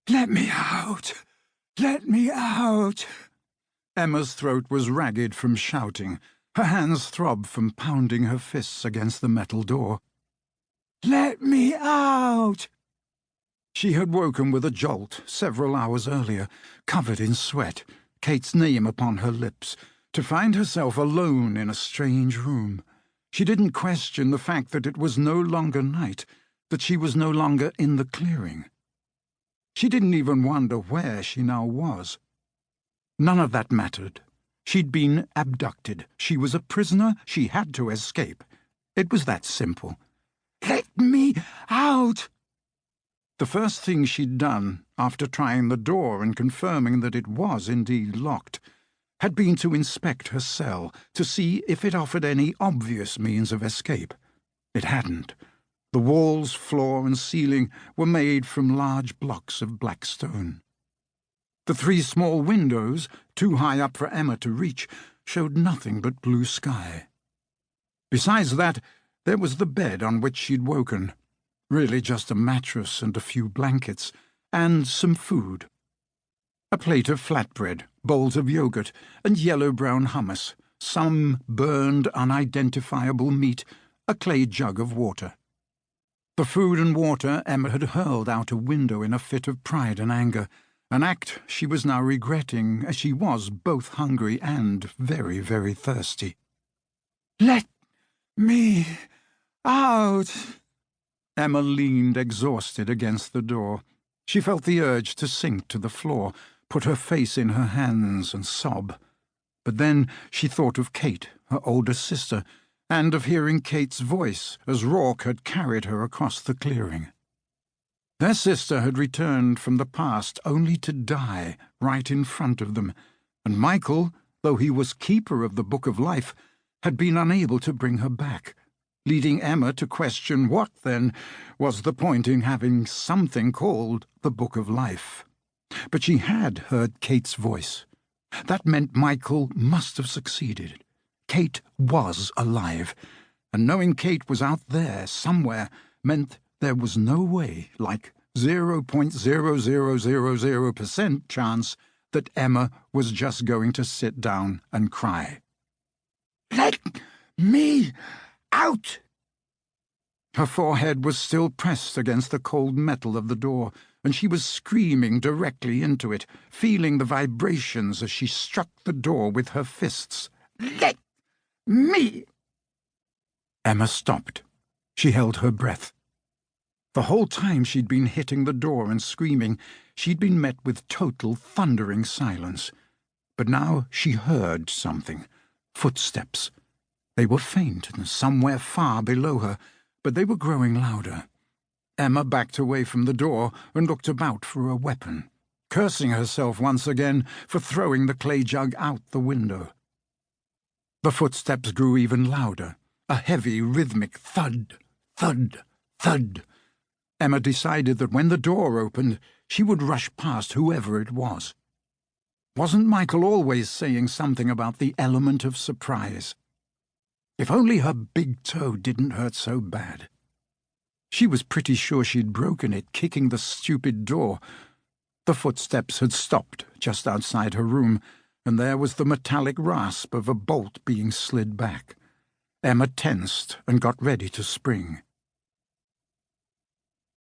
"Let me out! Let me out!" Emma's throat was ragged from shouting. Her hands throbbed from pounding her fists against the metal door. "Let me out!" She had woken with a jolt several hours earlier, covered in sweat, Kate's name upon her lips, to find herself alone in a strange room. She didn't question the fact that it was no longer night, that she was no longer in the clearing. She didn't even wonder where she now was. None of that mattered. She'd been abducted. She was a prisoner. She had to escape. It was that simple. "Let me out!" The first thing she'd done, after trying the door and confirming that it was indeed locked, had been to inspect her cell to see if it offered any obvious means of escape. It hadn't. The walls, floor, and ceiling were made from large blocks of black stone. The 3 small windows, too high up for Emma to reach, showed nothing but blue sky. Besides that, there was the bed on which she'd woken, really just a mattress and a few blankets, and some food. A plate of flatbread, bowls of yogurt, and yellow-brown hummus, some burned, unidentifiable meat, a clay jug of water. The food and water Emma had hurled out a window in a fit of pride and anger, an act she was now regretting, as she was both hungry and very, very thirsty. "Let me out!" Emma leaned exhausted against the door. She felt the urge to sink to the floor, put her face in her hands and sob. But then she thought of Kate, her older sister, and of hearing Kate's voice as Rourke had carried her across the clearing. Their sister had returned from the past only to die right in front of them, and Michael, though he was keeper of the Book of Life, had been unable to bring her back, leading Emma to question what, then, was the point in having something called the Book of Life. But she had heard Kate's voice. That meant Michael must have succeeded. Kate was alive, and knowing Kate was out there somewhere meant there was no way, like 0.0000% chance, that Emma was just going to sit down and cry. "Let me out!" Her forehead was still pressed against the cold metal of the door, and she was screaming directly into it, feeling the vibrations as she struck the door with her fists. "Let me!" Emma stopped. She held her breath. The whole time she'd been hitting the door and screaming, she'd been met with total thundering silence. But now she heard something. Footsteps. They were faint and somewhere far below her, but they were growing louder. Emma backed away from the door and looked about for a weapon, cursing herself once again for throwing the clay jug out the window. The footsteps grew even louder, a heavy, rhythmic thud, thud, thud. Emma decided that when the door opened, she would rush past whoever it was. Wasn't Michael always saying something about the element of surprise? If only her big toe didn't hurt so bad. She was pretty sure she'd broken it kicking the stupid door. The footsteps had stopped just outside her room, and there was the metallic rasp of a bolt being slid back. Emma tensed and got ready to spring.